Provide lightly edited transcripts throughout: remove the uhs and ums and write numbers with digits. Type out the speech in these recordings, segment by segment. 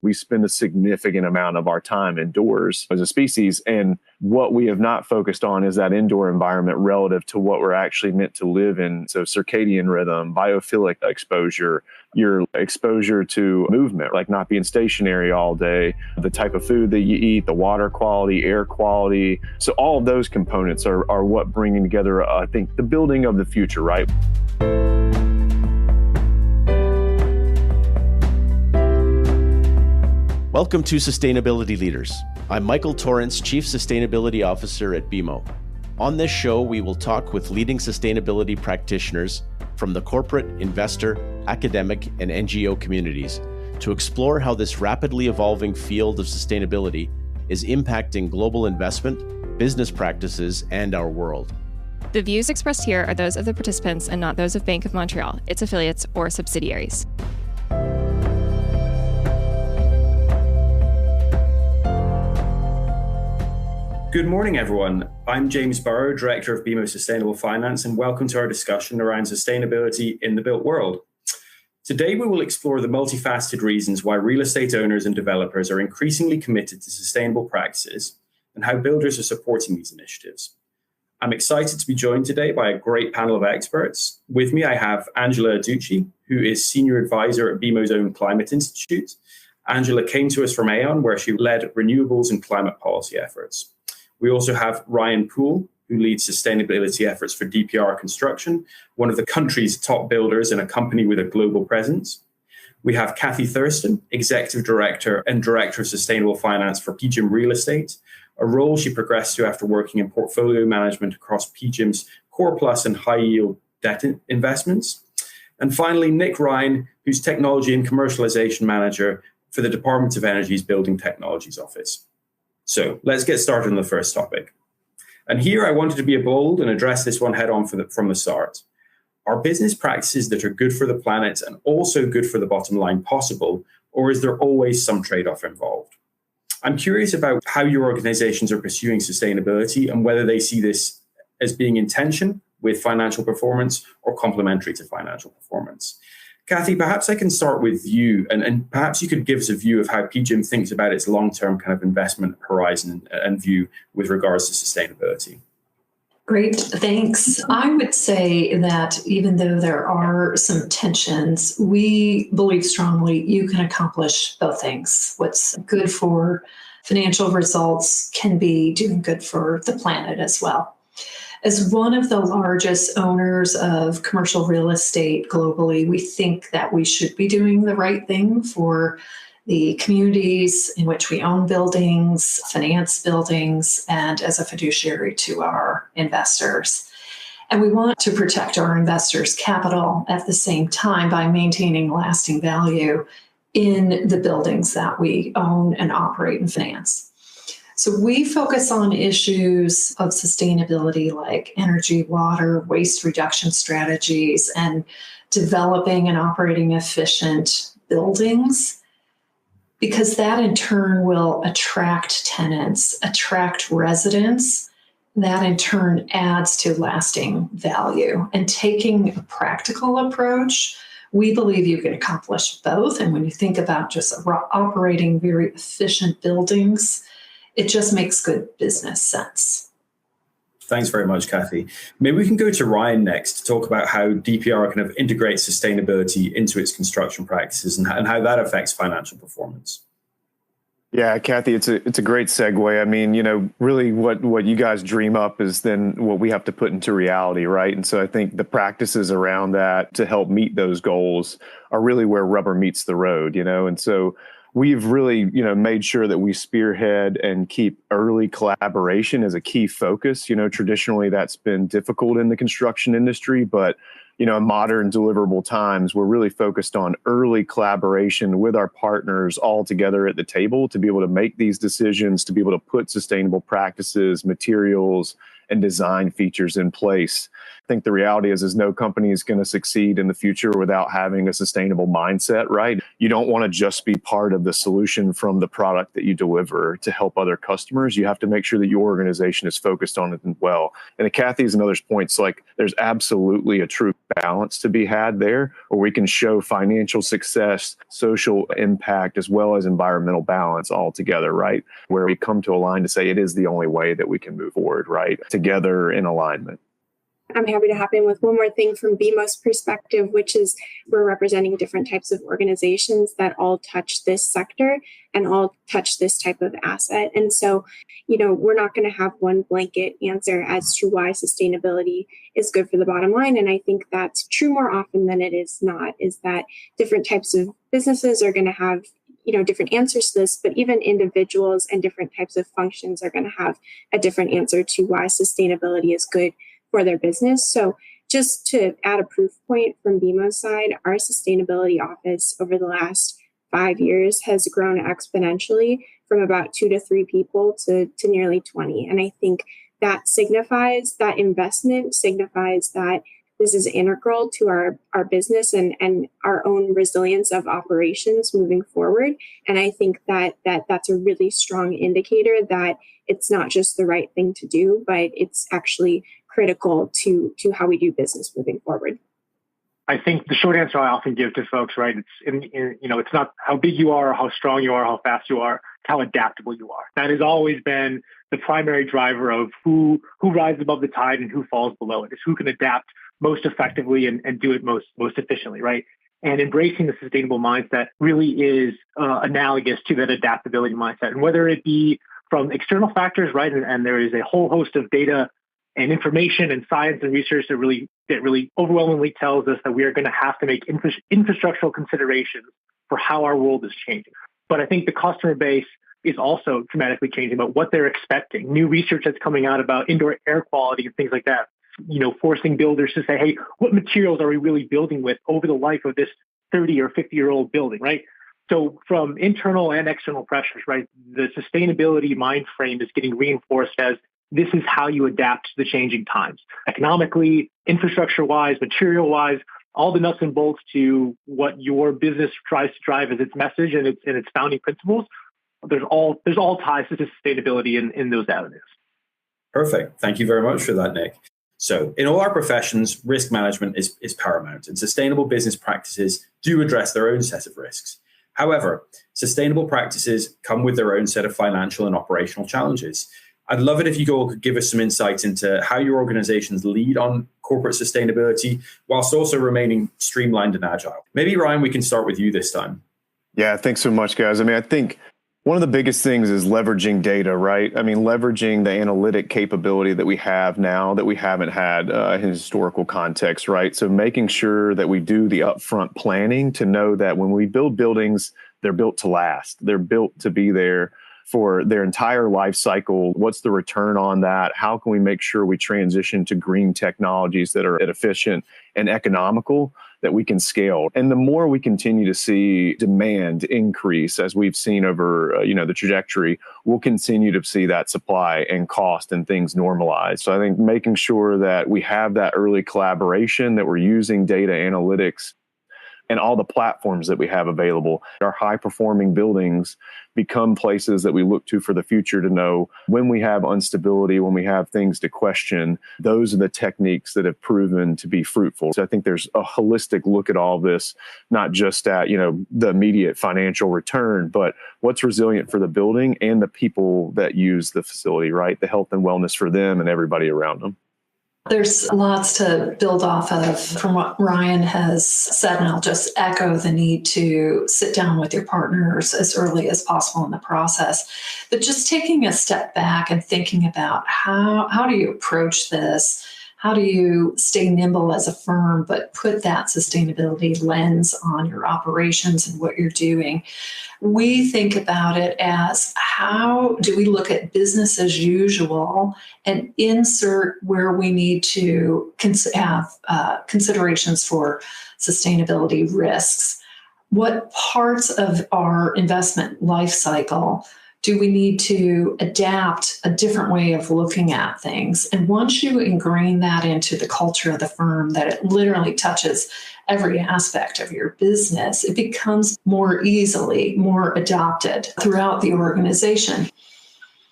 We spend a significant amount of our time indoors as a species. And what we have not focused on is that indoor environment relative to what we're actually meant to live in. So circadian rhythm, biophilic exposure, your exposure to movement, like not being stationary all day, the type of food that you eat, the water quality, air quality. So all of those components are what bringing together, I think, the building of the future, right? Welcome to Sustainability Leaders. I'm Michael Torrance, Chief Sustainability Officer at BMO. On this show, we will talk with leading sustainability practitioners from the corporate, investor, academic, and NGO communities to explore how this rapidly evolving field of sustainability is impacting global investment, business practices, and our world. The views expressed here are those of the participants and not those of Bank of Montreal, its affiliates, or subsidiaries. Good morning, everyone. I'm James Burrow, Director of BMO Sustainable Finance, and welcome to our discussion around sustainability in the built world. Today, we will explore the multifaceted reasons why real estate owners and developers are increasingly committed to sustainable practices and how builders are supporting these initiatives. I'm excited to be joined today by a great panel of experts. With me, I have Angela Adducci, who is Senior Advisor at BMO's own Climate Institute. Angela came to us from Aon, where she led renewables and climate policy efforts. We also have Ryan Poole, who leads sustainability efforts for DPR Construction, one of the country's top builders and a company with a global presence. We have Kathy Thurston, Executive Director and Director of Sustainable Finance for PGIM Real Estate, a role she progressed to after working in portfolio management across PGIM's Core Plus and high yield debt investments. And finally, Nick Ryan, who's Technology and Commercialization Manager for the Department of Energy's Building Technologies Office. So let's get started on the first topic. And here I wanted to be bold and address this one head on from the start. Are business practices that are good for the planet and also good for the bottom line possible, or is there always some trade-off involved? I'm curious about how your organizations are pursuing sustainability and whether they see this as being in tension with financial performance or complementary to financial performance. Kathy, perhaps I can start with you, and perhaps you could give us a view of how PGIM thinks about its long-term kind of investment horizon and view with regards to sustainability. Great, thanks. I would say that even though there are some tensions, we believe strongly you can accomplish both things. What's good for financial results can be doing good for the planet as well. As one of the largest owners of commercial real estate globally, we think that we should be doing the right thing for the communities in which we own buildings, finance buildings, and as a fiduciary to our investors. And we want to protect our investors' capital at the same time by maintaining lasting value in the buildings that we own and operate and finance. So we focus on issues of sustainability like energy, water, waste reduction strategies, and developing and operating efficient buildings, because that in turn will attract tenants, attract residents. That in turn adds to lasting value. And taking a practical approach, we believe you can accomplish both. And when you think about just operating very efficient buildings, it just makes good business sense. Thanks very much, Kathy. Maybe we can go to Ryan next to talk about how DPR kind of integrates sustainability into its construction practices and how that affects financial performance. Yeah, Kathy, it's a great segue. I mean, really what you guys dream up is then what we have to put into reality, right? And so I think the practices around that to help meet those goals are really where rubber meets the road, and so we've really, made sure that we spearhead and keep early collaboration as a key focus. Traditionally that's been difficult in the construction industry, but, in modern deliverable times, we're really focused on early collaboration with our partners all together at the table to be able to make these decisions, to be able to put sustainable practices, materials, and design features in place. I think the reality is no company is going to succeed in the future without having a sustainable mindset, right? You don't want to just be part of the solution from the product that you deliver to help other customers. You have to make sure that your organization is focused on it as well. And to Kathy's and others' points, like there's absolutely a true balance to be had there, where we can show financial success, social impact, as well as environmental balance all together, right? Where we come to align to say it is the only way that we can move forward, right? Together in alignment. I'm happy to hop in with one more thing from BMO's perspective, which is we're representing different types of organizations that all touch this sector and all touch this type of asset. And so, we're not going to have one blanket answer as to why sustainability is good for the bottom line. And I think that's true more often than it is not, is that different types of businesses are going to have different answers to this, but even individuals and different types of functions are going to have a different answer to why sustainability is good for their business. So just to add a proof point from BMO's side, our sustainability office over the last 5 years has grown exponentially from about 2 to 3 people to nearly 20. And I think that signifies, that investment signifies that this is integral to our business and our own resilience of operations moving forward. And I think that's a really strong indicator that it's not just the right thing to do, but it's actually critical to how we do business moving forward. I think the short answer I often give to folks, right? It's not how big you are, or how strong you are, how fast you are, it's how adaptable you are. That has always been the primary driver of who rises above the tide and who falls below it. It's who can adapt most effectively and do it most efficiently, right? And embracing the sustainable mindset really is analogous to that adaptability mindset. And whether it be from external factors, right? And there is a whole host of data and information and science and research that really overwhelmingly tells us that we are going to have to make infrastructural considerations for how our world is changing. But I think the customer base is also dramatically changing about what they're expecting. New research that's coming out about indoor air quality and things like that, forcing builders to say, hey, what materials are we really building with over the life of this 30 or 50-year-old building, right? So from internal and external pressures, right, the sustainability mind frame is getting reinforced as this is how you adapt to the changing times, economically, infrastructure-wise, material-wise, all the nuts and bolts to what your business tries to drive as its message and its founding principles. There's all ties to sustainability in those avenues. Perfect. Thank you very much for that, Nick. So in all our professions, risk management is paramount, and sustainable business practices do address their own set of risks. However, sustainable practices come with their own set of financial and operational challenges. I'd love it if you all could give us some insights into how your organizations lead on corporate sustainability whilst also remaining streamlined and agile. Maybe, Ryan, we can start with you this time. Yeah, thanks so much, guys. I think one of the biggest things is leveraging data, right? Leveraging the analytic capability that we have now that we haven't had in historical context, right? So making sure that we do the upfront planning to know that when we build buildings, they're built to last. They're built to be there for their entire life cycle. What's the return on that? How can we make sure we transition to green technologies that are efficient and economical that we can scale? And the more we continue to see demand increase, as we've seen over the trajectory, we'll continue to see that supply and cost and things normalize. So I think making sure that we have that early collaboration, that we're using data analytics and all the platforms that we have available. Our high-performing buildings become places that we look to for the future to know when we have instability, when we have things to question. Those are the techniques that have proven to be fruitful. So I think there's a holistic look at all this, not just at the immediate financial return, but what's resilient for the building and the people that use the facility, right? The health and wellness for them and everybody around them. There's lots to build off of from what Ryan has said, and I'll just echo the need to sit down with your partners as early as possible in the process. But just taking a step back and thinking about how do you approach this? How do you stay nimble as a firm, but put that sustainability lens on your operations and what you're doing? We think about it as how do we look at business as usual and insert where we need to have considerations for sustainability risks. What parts of our investment life cycle Do we need to adapt a different way of looking at things? And once you ingrain that into the culture of the firm, that it literally touches every aspect of your business, it becomes more adopted throughout the organization.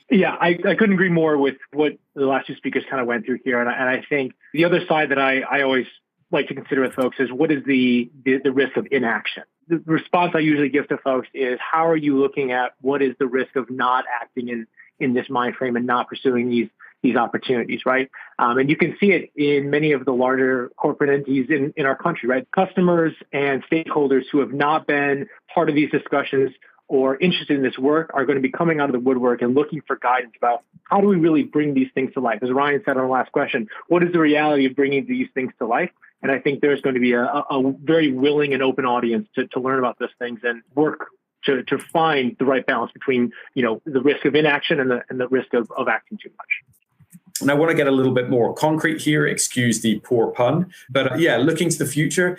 Yeah, I couldn't agree more with what the last two speakers kind of went through here. And I think the other side that I always like to consider with folks is what is the risk of inaction? The response I usually give to folks is, how are you looking at what is the risk of not acting in this mind frame and not pursuing these opportunities, right? And you can see it in many of the larger corporate entities in our country, right? Customers and stakeholders who have not been part of these discussions or interested in this work are going to be coming out of the woodwork and looking for guidance about how do we really bring these things to life? As Ryan said on the last question, what is the reality of bringing these things to life? And I think there's going to be a very willing and open audience to learn about those things and work to find the right balance between, the risk of inaction and the risk of acting too much. And I want to get a little bit more concrete here, excuse the poor pun, but looking to the future,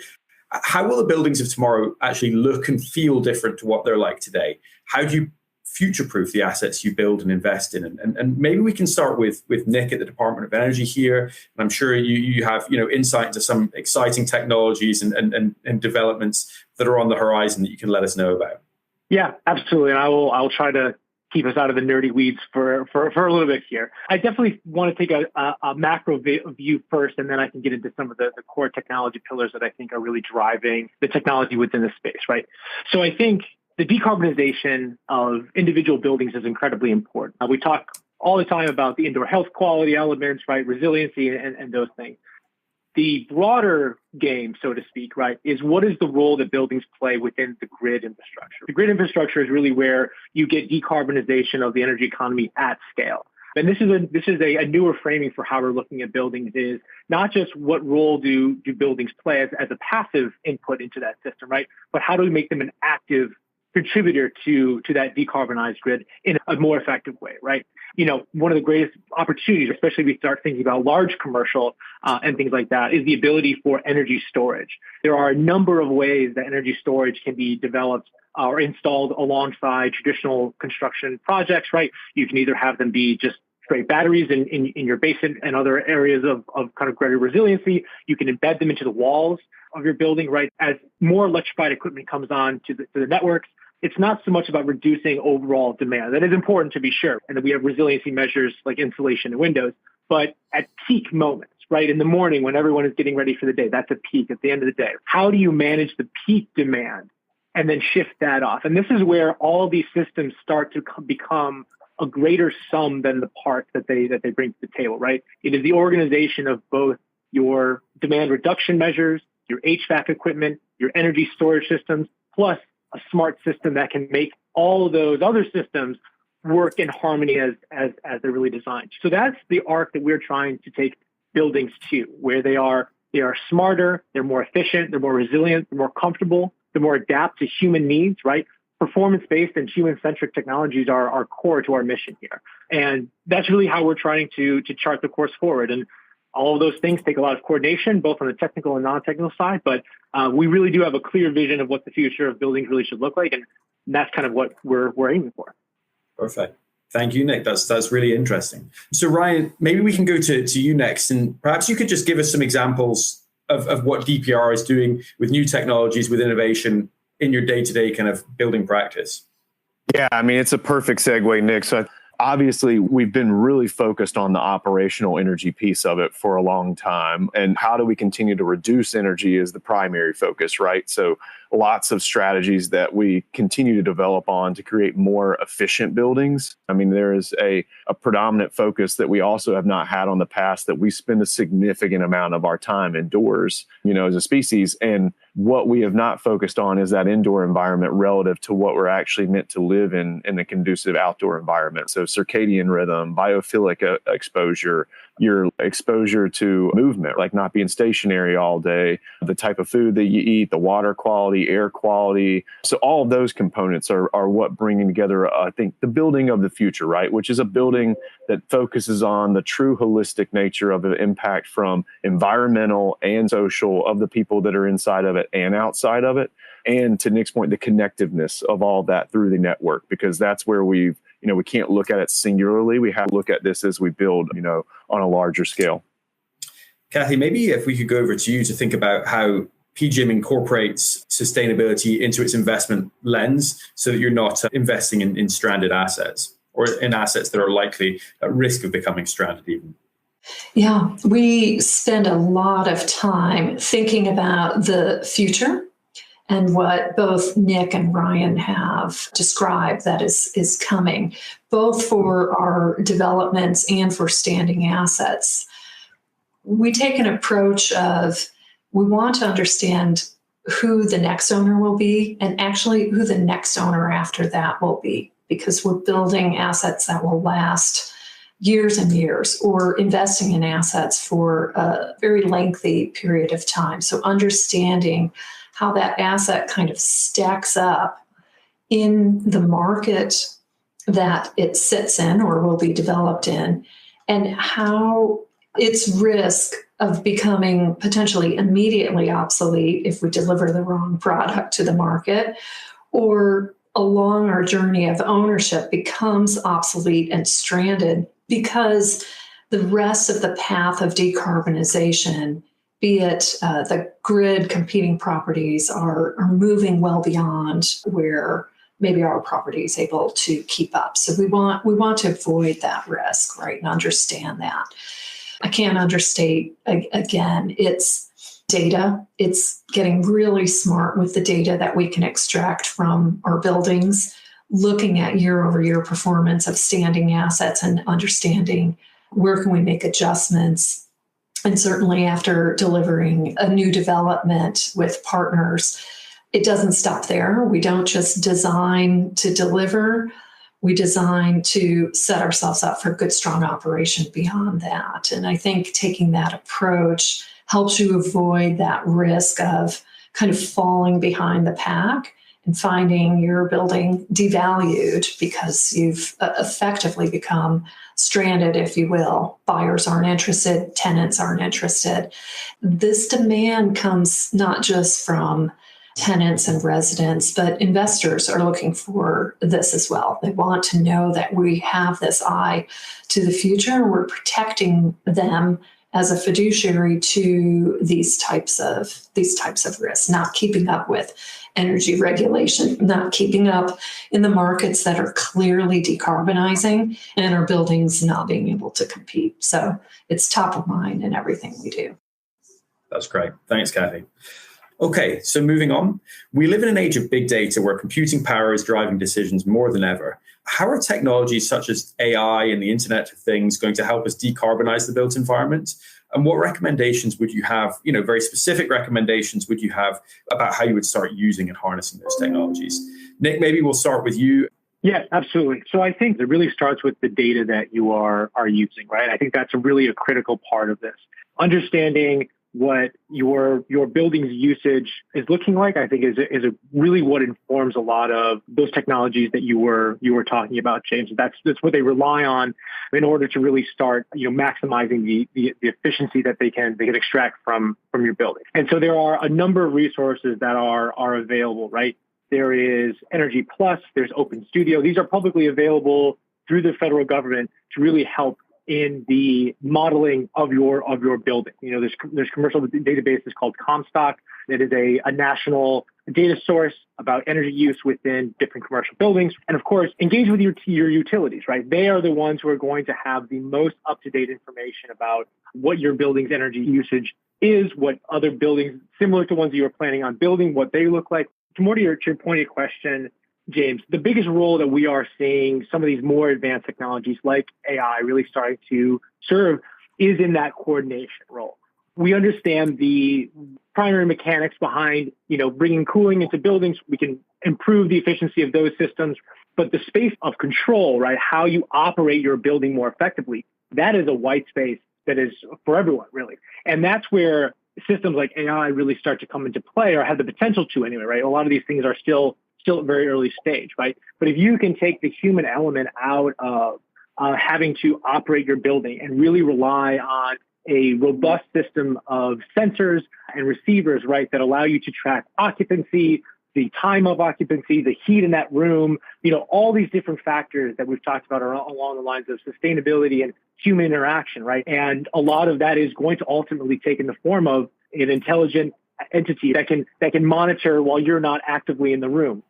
how will the buildings of tomorrow actually look and feel different to what they're like today? How do you future-proof the assets you build and invest in? And maybe we can start with Nick at the Department of Energy here. And I'm sure you have insight into some exciting technologies and developments that are on the horizon that you can let us know about. Yeah, absolutely. And I'll try to keep us out of the nerdy weeds for a little bit here. I definitely want to take a macro view first, and then I can get into some of the core technology pillars that I think are really driving the technology within the space, right? So I think the decarbonization of individual buildings is incredibly important. We talk all the time about the indoor health quality elements, right? Resiliency and those things. The broader game, so to speak, right, is what is the role that buildings play within the grid infrastructure? The grid infrastructure is really where you get decarbonization of the energy economy at scale. And this is a newer framing for how we're looking at buildings, is not just what role do buildings play as a passive input into that system, right? But how do we make them an active contributor to that decarbonized grid in a more effective way, right? One of the greatest opportunities, especially if we start thinking about large commercial and things like that, is the ability for energy storage. There are a number of ways that energy storage can be developed or installed alongside traditional construction projects, right? You can either have them be just straight batteries in your basement and other areas of kind of greater resiliency. You can embed them into the walls of your building, right? As more electrified equipment comes on to the networks, it's not so much about reducing overall demand. That is important to be sure. And that we have resiliency measures like insulation and windows. But at peak moments, right, in the morning when everyone is getting ready for the day, that's a peak at the end of the day. How do you manage the peak demand and then shift that off? And this is where all these systems start to become a greater sum than the parts that they bring to the table, right? It is the organization of both your demand reduction measures, your HVAC equipment, your energy storage systems, plus a smart system that can make all of those other systems work in harmony as they're really designed. So that's the arc that we're trying to take buildings to, where they are smarter, they're more efficient, they're more resilient, they're more comfortable, they're more adapt to human needs, right? Performance-based and human-centric technologies are core to our mission here. And that's really how we're trying to chart the course forward. And all of those things take a lot of coordination, both on the technical and non-technical side, but we really do have a clear vision of what the future of buildings really should look like, and that's kind of what we're aiming for. Perfect. Thank you, Nick. That's really interesting. So Ryan, maybe we can go to you next, and perhaps you could just give us some examples of what DPR is doing with new technologies, with innovation in your day-to-day kind of building practice. Yeah, I mean, it's a perfect segue, Nick. So obviously, we've been really focused on the operational energy piece of it for a long time. And how do we continue to reduce energy is the primary focus, right? So lots of strategies that we continue to develop on to create more efficient buildings. I mean, there is a predominant focus that we also have not had on the past, that we spend a significant amount of our time indoors, as a species. And what we have not focused on is that indoor environment relative to what we're actually meant to live in a conducive outdoor environment. So circadian rhythm, biophilic exposure, your exposure to movement, like not being stationary all day, the type of food that you eat, the water quality, air quality. So all of those components are what bringing together, I think, the building of the future, right? Which is a building that focuses on the true holistic nature of the impact from environmental and social of the people that are inside of it and outside of it. And to Nick's point, the connectiveness of all that through the network, because that's where we've we can't look at it singularly. We have to look at this as we build, on a larger scale. Kathy, maybe if we could go over to you to think about how PGIM incorporates sustainability into its investment lens so that you're not investing in stranded assets or in assets that are likely at risk of becoming stranded even. Yeah, we spend a lot of time thinking about the future and what both Nick and Ryan have described that is coming, both for our developments and for standing assets. We take an approach of we want to understand who the next owner will be and actually who the next owner after that will be, because we're building assets that will last years and years or investing in assets for a very lengthy period of time. So understanding how that asset kind of stacks up in the market that it sits in or will be developed in, and how its risk of becoming potentially immediately obsolete if we deliver the wrong product to the market, or along our journey of ownership becomes obsolete and stranded because the rest of the path of decarbonization, be it the grid competing properties, are moving well beyond where maybe our property is able to keep up. So we want to avoid that risk, right, and understand that. I can't understate, again, it's data. It's getting really smart with the data that we can extract from our buildings, looking at year-over-year performance of standing assets and understanding where can we make adjustments. And certainly after delivering a new development with partners, it doesn't stop there. We don't just design to deliver. We design to set ourselves up for good, strong operation beyond that. And I think taking that approach helps you avoid that risk of kind of falling behind the pack and finding your building devalued because you've effectively become stranded, if you will. Buyers aren't interested, tenants aren't interested. This demand comes not just from tenants and residents, but investors are looking for this as well. They want to know that we have this eye to the future and we're protecting them as a fiduciary to these types of risks, not keeping up with energy regulation, not keeping up in the markets that are clearly decarbonizing, and our buildings not being able to compete. So it's top of mind in everything we do. That's great. Thanks, Kathy. Okay, so moving on. We live in an age of big data where computing power is driving decisions more than ever. How are technologies such as AI and the Internet of Things going to help us decarbonize the built environment? And what recommendations would you have, very specific recommendations would you have about how you would start using and harnessing those technologies? Nick, maybe we'll start with you. Yeah, absolutely. So I think it really starts with the data that you are using, right? I think that's really a critical part of this. Understanding what your building's usage is looking like, I think is really what informs a lot of those technologies that you were talking about, James. That's what they rely on in order to really start, maximizing the efficiency that they can extract from your building. And so there are a number of resources that are available, right? There is Energy Plus, there's Open Studio. These are publicly available through the federal government to really help in the modeling of your building. There's commercial databases called Comstock. It is a national data source about energy use within different commercial buildings. And of course, engage with your utilities, right? They are the ones who are going to have the most up-to-date information about what your building's energy usage is, what other buildings similar to ones that you are planning on building, what they look like. More to your pointed question, James, the biggest role that we are seeing some of these more advanced technologies like AI really starting to serve is in that coordination role. We understand the primary mechanics behind, bringing cooling into buildings. We can improve the efficiency of those systems, but the space of control, right, how you operate your building more effectively, that is a white space that is for everyone, really. And that's where systems like AI really start to come into play, or have the potential to anyway, right? A lot of these things are still at very early stage, right? But if you can take the human element out of having to operate your building and really rely on a robust system of sensors and receivers, right, that allow you to track occupancy, the time of occupancy, the heat in that room, all these different factors that we've talked about are along the lines of sustainability and human interaction, right? And a lot of that is going to ultimately take in the form of an intelligent entity that can monitor while you're not actively in the room.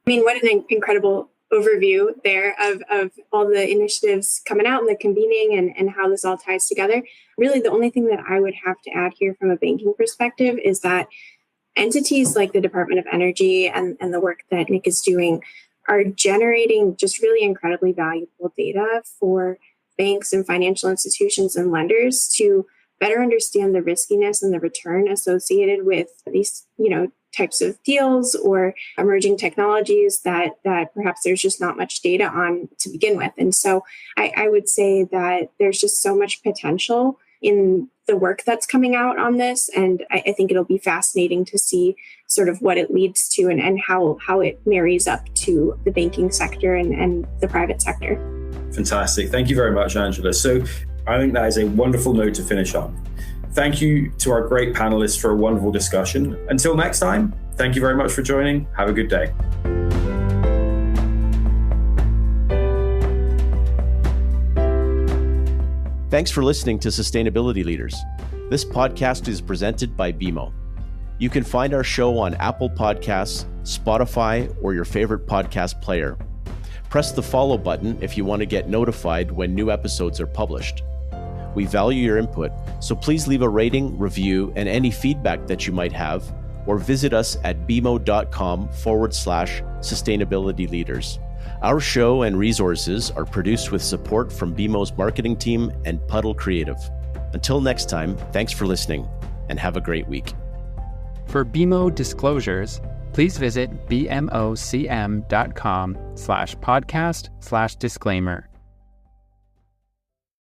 I mean, what an incredible overview there of all the initiatives coming out and the convening and how this all ties together. Really, the only thing that I would have to add here from a banking perspective is that entities like the Department of Energy and the work that Nick is doing are generating just really incredibly valuable data for banks and financial institutions and lenders to better understand the riskiness and the return associated with these, types of deals or emerging technologies that perhaps there's just not much data on to begin with. And so I would say that there's just so much potential in the work that's coming out on this. And I think it'll be fascinating to see sort of what it leads to and how it marries up to the banking sector and the private sector. Fantastic. Thank you very much, Angela. So I think that is a wonderful note to finish on. Thank you to our great panelists for a wonderful discussion. Until next time, thank you very much for joining. Have a good day. Thanks for listening to Sustainability Leaders. This podcast is presented by BMO. You can find our show on Apple Podcasts, Spotify, or your favorite podcast player. Press the follow button if you want to get notified when new episodes are published. We value your input, so please leave a rating, review, and any feedback that you might have, or visit us at bmo.com/sustainability leaders. Our show and resources are produced with support from BMO's marketing team and Puddle Creative. Until next time, thanks for listening, and have a great week. For BMO disclosures, please visit bmocm.com/podcast/disclaimer.